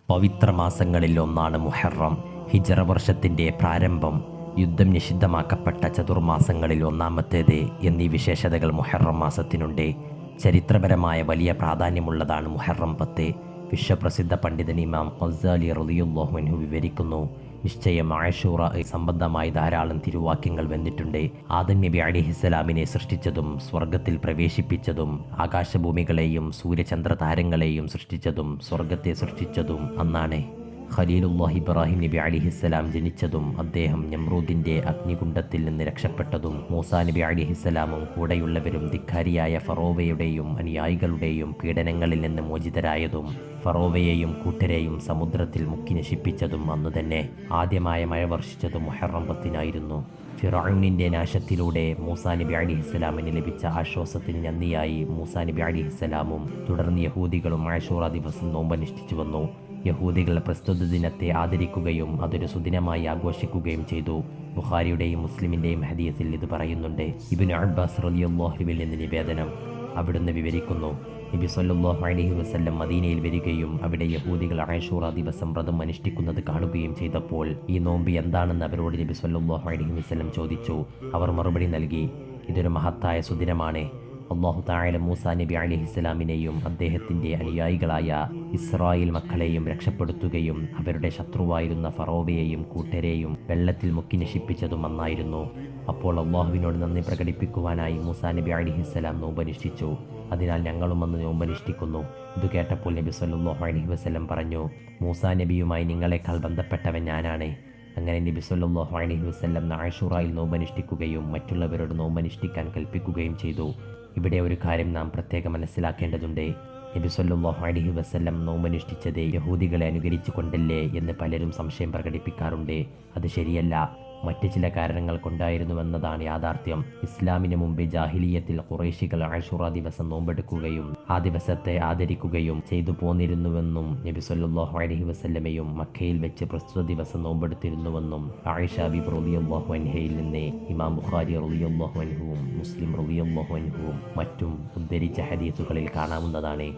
പവിത്ര മാസങ്ങളിൽ ഒന്നാണ് മുഹറം. ഹിജ്റ വർഷത്തിൻ്റെ പ്രാരംഭം, യുദ്ധം നിഷിദ്ധമാക്കപ്പെട്ട ചതുർമാസങ്ങളിൽ ഒന്നാമത്തേത് എന്നീ വിശേഷതകൾ മുഹറം മാസത്തിനുണ്ട്. ചരിത്രപരമായ വലിയ പ്രാധാന്യമുള്ളതാണ് മുഹറം 10. വിശ്വപ്രസിദ്ധ പണ്ഡിതൻ ഇമാം ഗസാലി റളിയല്ലാഹു അൻഹു വിവരിക്കുന്നു, നിശ്ചയം ആശൂറ സംബന്ധമായി ധാരാളം തിരുവാക്യങ്ങൾ വന്നിട്ടുണ്ട്. ആദം നബി അലൈഹിസ്സലാമിനെ സൃഷ്ടിച്ചതും സ്വർഗത്തിൽ പ്രവേശിപ്പിച്ചതും ആകാശഭൂമികളെയും സൂര്യചന്ദ്ര താരങ്ങളെയും സൃഷ്ടിച്ചതും സ്വർഗത്തെ സൃഷ്ടിച്ചതും അന്നാണ്. ഖലീലുല്ലാഹി ഇബ്രാഹിം നബി അലിഹിസ്സലാം ജനിച്ചതും അദ്ദേഹം നമ്രൂദിൻ്റെ അഗ്നികുണ്ഡത്തിൽ നിന്ന് രക്ഷപ്പെട്ടതും മൂസാ നബി അലിഹിസ്സലാമും കൂടെയുള്ളവരും ധിക്കാരിയായ ഫറോവയുടെയും അനുയായികളുടെയും പീഡനങ്ങളിൽ നിന്ന് മോചിതരായതും ഫറോവയെയും കൂട്ടരെയും സമുദ്രത്തിൽ മുക്കി നശിപ്പിച്ചതും അന്നു തന്നെ. ആദ്യമായ മഴ വർഷിച്ചതും മുഹറം 10-നായിരുന്നു. ഫിറഔനിൻ്റെ നാശത്തിലൂടെ മൂസാ നബി അലിഹിസ്സലാമിന് ലഭിച്ച ആശ്വാസത്തിന് നന്ദിയായി മൂസാ നബി അലിഹിസ്സലാമും തുടർന്ന് യഹൂദികളും ആശൂറ ദിവസം നോമ്പനുഷ്ഠിച്ചു വന്നു. യഹൂദികൾ പ്രസ്തുത ദിനത്തെ ആദരിക്കുകയും അതൊരു സുദിനമായി ആഘോഷിക്കുകയും ചെയ്തു. ബുഖാരിയുടെയും മുസ്ലിമിൻ്റെയും ഹദീസിൽ ഇത് പറയുന്നുണ്ട്. ഇബ്നു അബ്ബാസ് റളിയല്ലാഹുവിൽ നിന്ന് നിവേദനം. അവിടുന്ന് വിവരിക്കുന്നു, നബി സല്ലല്ലാഹു അലൈഹി വസല്ലം മദീനയിൽ വരികയും അവിടെ യഹൂദികൾ ആശൂറ ദിവസം വ്രതം അനുഷ്ഠിക്കുന്നത് കാണുകയും ചെയ്തപ്പോൾ ഈ നോമ്പ് എന്താണെന്ന് അവരോട് നബി സല്ലല്ലാഹു അലൈഹി വസല്ലം ചോദിച്ചു. അവർ മറുപടി നൽകി, ഇതൊരു മഹത്തായ സുദിനമാണ്. അല്ലാഹു തആല മൂസാ നബി അലൈഹിസ്സലാമിനെയും അദ്ദേഹത്തിൻ്റെ അനുയായികളായ ഇസ്രായേൽ മക്കളെയും രക്ഷപ്പെടുത്തുകയും അവരുടെ ശത്രുവായിരുന്ന ഫറോവയെയും കൂട്ടരെയും വെള്ളത്തിൽ മുക്കി നശിപ്പിച്ചതും അന്നായിരുന്നു. അപ്പോൾ അള്ളാഹുവിനോട് നന്ദി പ്രകടിപ്പിക്കുവാനായി മൂസാ നബി അലൈഹിസ്സലാം നോമ്പനുഷ്ഠിച്ചു. അതിനാൽ ഞങ്ങളും അന്ന് നോമ്പനുഷ്ഠിക്കുന്നു. ഇത് കേട്ടപ്പോൾ നബി സല്ലല്ലാഹു അലൈഹി വസല്ലം പറഞ്ഞു, മൂസാ നബിയുമായി നിങ്ങളെക്കാൾ ബന്ധപ്പെട്ടവൻ ഞാനാണ്. അങ്ങനെ നബി സല്ലല്ലാഹു അലൈഹി വസല്ലം ആശൂറയിൽ നോമ്പനുഷ്ഠിക്കുകയും മറ്റുള്ളവരോട് നോമ്പനുഷ്ഠിക്കാൻ കൽപ്പിക്കുകയും ചെയ്തു. ഇവിടെ ഒരു കാര്യം നാം പ്രത്യേകം മനസ്സിലാക്കേണ്ടതുണ്ട്. നബി സല്ലല്ലാഹു അലൈഹി വസല്ലം നോമ്പനുഷ്ഠിച്ചത് യഹൂദികളെ അനുകരിച്ചു കൊണ്ടല്ലേ എന്ന് പലരും സംശയം പ്രകടിപ്പിക്കാറുണ്ട്. അത് ശരിയല്ല. മറ്റ് ചില കാരണങ്ങൾ കൊണ്ടായിരുന്നുവെന്നതാണ് യാഥാർത്ഥ്യം. ഇസ്ലാമിന് മുമ്പ് ജാഹിലിയത്തിൽ ഖുറൈശികൾ ആശൂറ ദിവസം നോമ്പെടുക്കുകയും ആ ദിവസത്തെ ആദരിക്കുകയും ചെയ്തു പോന്നിരുന്നുവെന്നും നബി സല്ലല്ലാഹു അലൈഹി വസല്ലമയും മക്കയിൽ വെച്ച് പ്രസ്തുത ദിവസം നോമ്പെടുത്തിരുന്നുവെന്നും ആയിഷ ബിബി റളിയല്ലാഹു അൻഹയിൽ നിന്ന് ഇമാം ബുഖാരി റളിയല്ലാഹു അൻഹുവും മുസ്ലിം റളിയല്ലാഹു അൻഹുവും മറ്റും ഉദ്ധരിച്ച ഹദീസുകളിൽ കാണാവുന്നതാണ്.